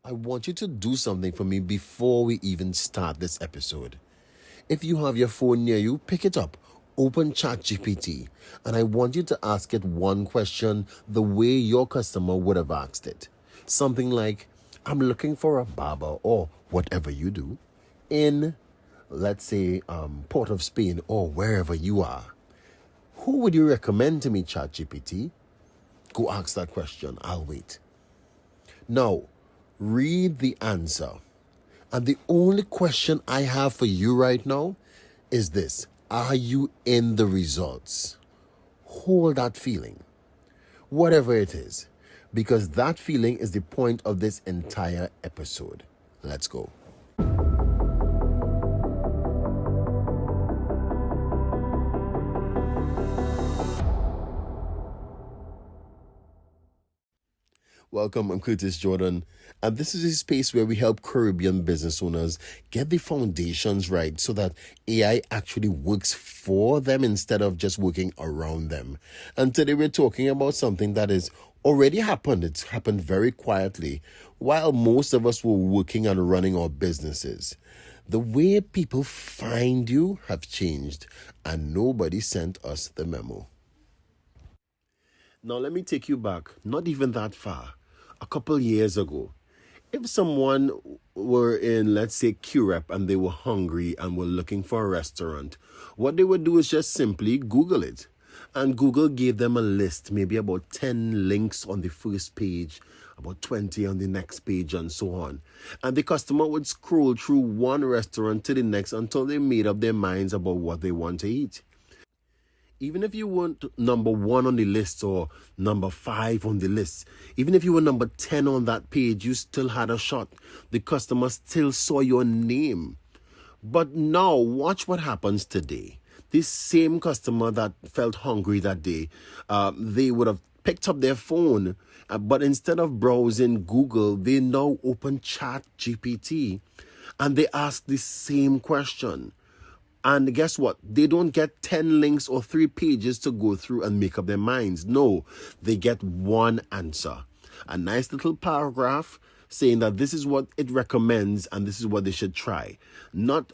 I want you to do something for me before we even start this episode. If you have your phone near you, pick it up, open ChatGPT, and I want you to ask it one question the way your customer would have asked it. Something like, I'm looking for a barber, or whatever you do, in, let's say, Port of Spain, or wherever you are. Who would you recommend to me, ChatGPT? Go ask that question. I'll wait. Now, read the answer. And the only question I have for you right now is this: are you in the results? Hold that feeling, whatever it is, because that feeling is the point of this entire episode. Let's go. Welcome, I'm Curtis Jordan, and this is a space where we help Caribbean business owners get the foundations right so that AI actually works for them instead of just working around them. And today we're talking about something that has already happened. It's happened very quietly while most of us were working and running our businesses. The way people find you have changed, and nobody sent us the memo. Now, let me take you back, not even that far, a couple years ago. If someone were in, let's say, Curep and they were hungry and were looking for a restaurant, what they would do is just simply Google it. And Google gave them a list, maybe about 10 links on the first page, about 20 on the next page, and so on. And the customer would scroll through one restaurant to the next until they made up their minds about what they want to eat. Even if you weren't number 1 on the list or number 5 on the list, even if you were number 10 on that page, you still had a shot. The customer still saw your name. But now, watch what happens today. This same customer that felt hungry that day, they would have picked up their phone, but instead of browsing Google, they now open ChatGPT and they ask the same question. And guess what? They don't get 10 links or 3 pages to go through and make up their minds. No, they get one answer. A nice little paragraph saying that this is what it recommends and this is what they should try. Not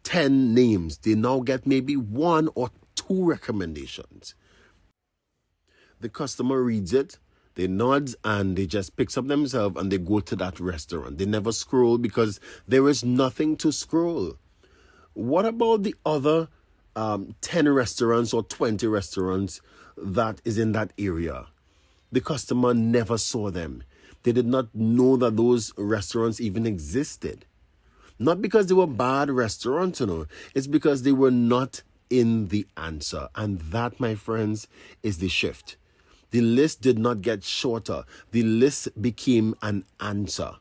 10 names. They now get maybe 1 or 2 recommendations. The customer reads it, they nods, and they just picks up themselves and they go to that restaurant. They never scroll because there is nothing to scroll. What about the other 10 restaurants or 20 restaurants that is in that area? The customer never saw them. They did not know that those restaurants even existed. Not because they were bad restaurants, It's because they were not in the answer. And that, my friends, is the shift. The list did not get shorter. The list became an answer.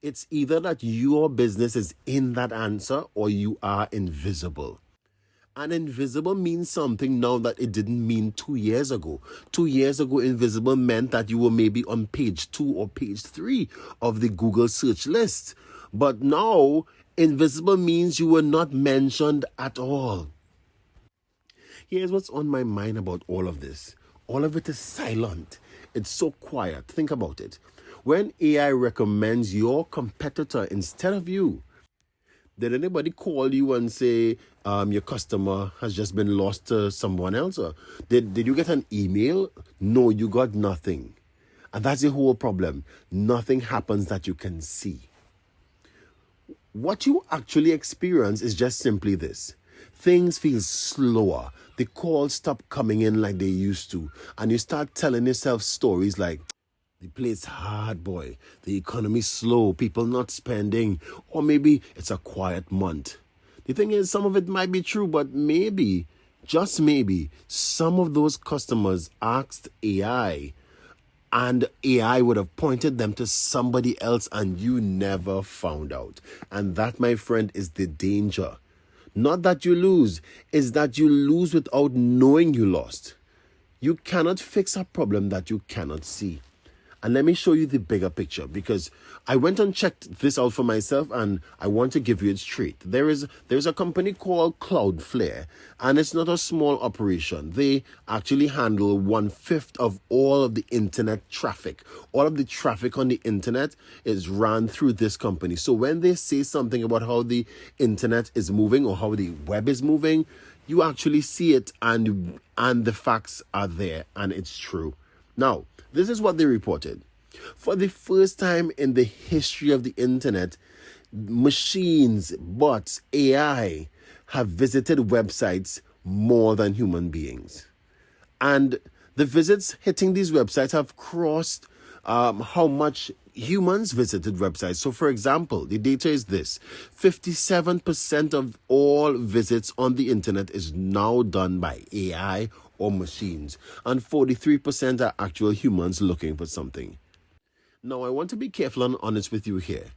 It's either that your business is in that answer or you are invisible. And invisible means something now that it didn't mean 2 years ago. 2 years ago, invisible meant that you were maybe on page 2 or page 3 of the Google search list. But now, invisible means you were not mentioned at all. Here's what's on my mind about all of this. All of it is silent. It's so quiet. Think about it. When AI recommends your competitor instead of you, did anybody call you and say your customer has just been lost to someone else? Or did you get an email? No, you got nothing. And that's the whole problem. Nothing happens that you can see. What you actually experience is just simply this. Things feel slower. The calls stop coming in like they used to. And you start telling yourself stories like, the place hard, boy. The economy slow. People not spending. Or maybe it's a quiet month. The thing is, some of it might be true, but maybe, just maybe, some of those customers asked AI, and AI would have pointed them to somebody else, and you never found out. And that, my friend, is the danger. Not that you lose, is that you lose without knowing you lost. You cannot fix a problem that you cannot see. And let me show you the bigger picture, because I went and checked this out for myself and I want to give you it straight. There's a company called Cloudflare, and it's not a small operation. They actually handle 1/5 of all of the internet traffic. All of the traffic on the internet is run through this company. So when they say something about how the internet is moving or how the web is moving, you actually see it, and the facts are there, and it's true. Now, this is what they reported. For the first time in the history of the internet, machines, bots, AI have visited websites more than human beings. And the visits hitting these websites have crossed how much humans visited websites. So, for example, the data is this: 57% of all visits on the internet is now done by AI or machines, and 43% are actual humans looking for something. Now, I want to be careful and honest with you here.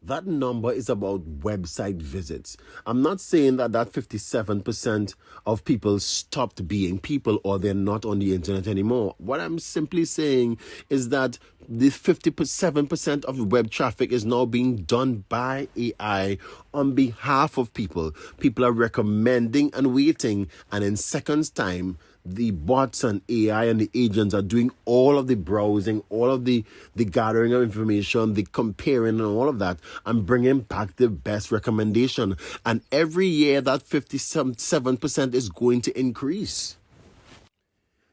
That number is about website visits. I'm not saying that 57% of people stopped being people or they're not on the internet anymore. What I'm simply saying is that the 57% of web traffic is now being done by AI on behalf of people. People are recommending and waiting, and in seconds' time, the bots and AI and the agents are doing all of the browsing, all of the gathering of information, the comparing and all of that, and bringing back the best recommendation. And every year that 57% is going to increase.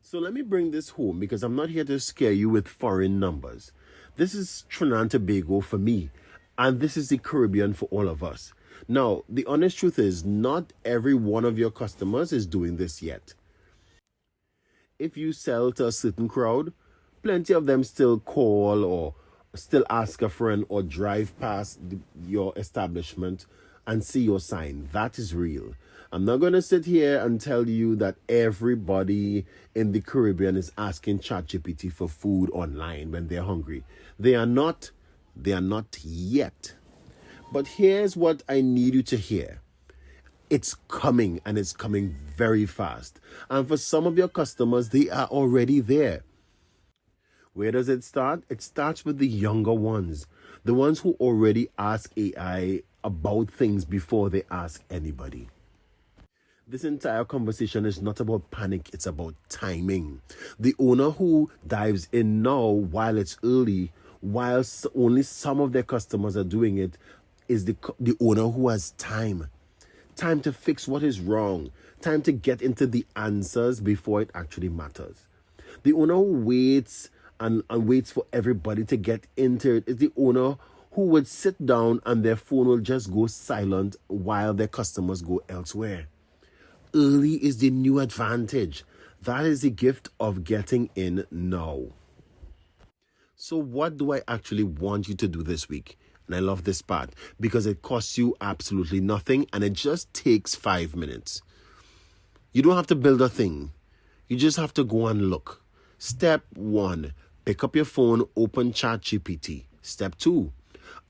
So let me bring this home, because I'm not here to scare you with foreign numbers. This is Trinidad and Tobago for me, and this is the Caribbean for all of us. Now, the honest truth is, not every one of your customers is doing this yet. If you sell to a certain crowd, plenty of them still call or still ask a friend or drive past your establishment and see your sign. That is real. I'm not going to sit here and tell you that everybody in the Caribbean is asking ChatGPT for food online when they're hungry. They are not yet. But here's what I need you to hear. It's coming, and it's coming very fast. And for some of your customers, they are already there. Where does it start? It starts with the younger ones, the ones who already ask AI about things before they ask anybody. This entire conversation is not about panic, it's about timing. The owner who dives in now while it's early, whilst only some of their customers are doing it, is the owner who has time. Time to fix what is wrong. Time to get into the answers before it actually matters. The owner who waits and waits for everybody to get into it is the owner who would sit down and their phone will just go silent while their customers go elsewhere. Early is the new advantage. That is the gift of getting in now. So what do I actually want you to do this week? And I love this part because it costs you absolutely nothing and it just takes 5 minutes. You don't have to build a thing. You just have to go and look. Step 1, pick up your phone, open ChatGPT. Step 2,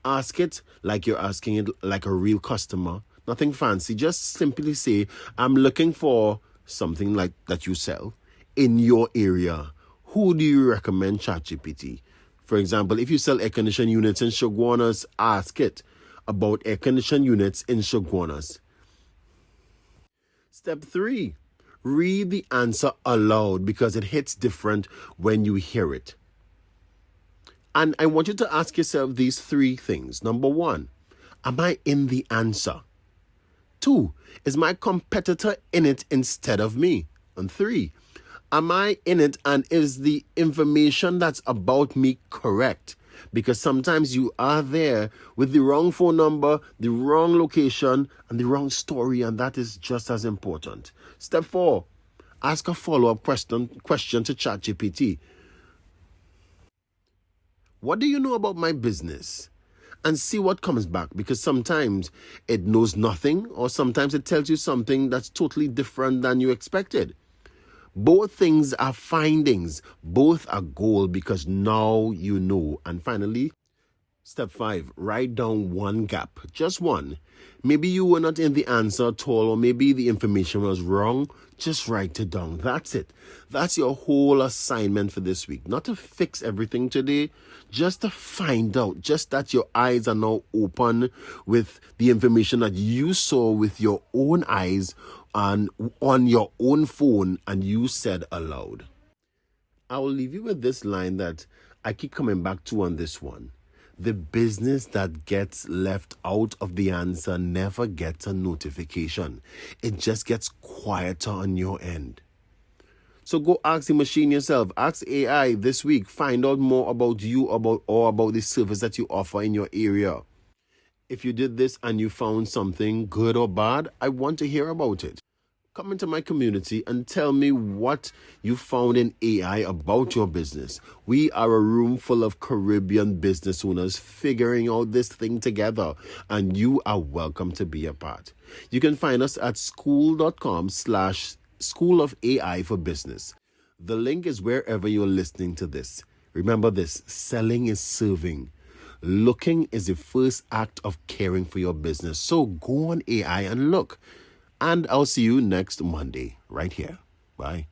ask it like you're asking it like a real customer. Nothing fancy. Just simply say, I'm looking for something like that you sell in your area. Who do you recommend ChatGPT? For example, if you sell air conditioning units in Shoguanas, ask it about air conditioning units in Shoguanas. Step 3, read the answer aloud because it hits different when you hear it. And I want you to ask yourself these 3 things. Number 1, am I in the answer? 2, is my competitor in it instead of me? And 3, am I in it and is the information that's about me correct? Because sometimes you are there with the wrong phone number, the wrong location, and the wrong story, and that is just as important. Step 4, ask a follow-up question to ChatGPT. What do you know about my business? And see what comes back, because sometimes it knows nothing or sometimes it tells you something that's totally different than you expected. Both things are findings. Both are gold because now you know. And finally, Step 5, write down one gap, just one. Maybe you were not in the answer at all, or maybe the information was wrong. Just write it down. That's it. That's your whole assignment for this week. Not to fix everything today, just to find out, just that your eyes are now open with the information that you saw with your own eyes and on your own phone and you said aloud. I will leave you with this line that I keep coming back to on this one. The business that gets left out of the answer never gets a notification. It just gets quieter on your end. So go ask the machine yourself. Ask AI this week. Find out more about you about the service that you offer in your area. If you did this and you found something good or bad, I want to hear about it. Come into my community and tell me what you found in AI about your business. We are a room full of Caribbean business owners figuring out this thing together, and you are welcome to be a part. You can find us at school.com/School of AI for Business. The link is wherever you're listening to this. Remember this, selling is serving. Looking is the first act of caring for your business. So go on AI and look. And I'll see you next Monday right here. Bye.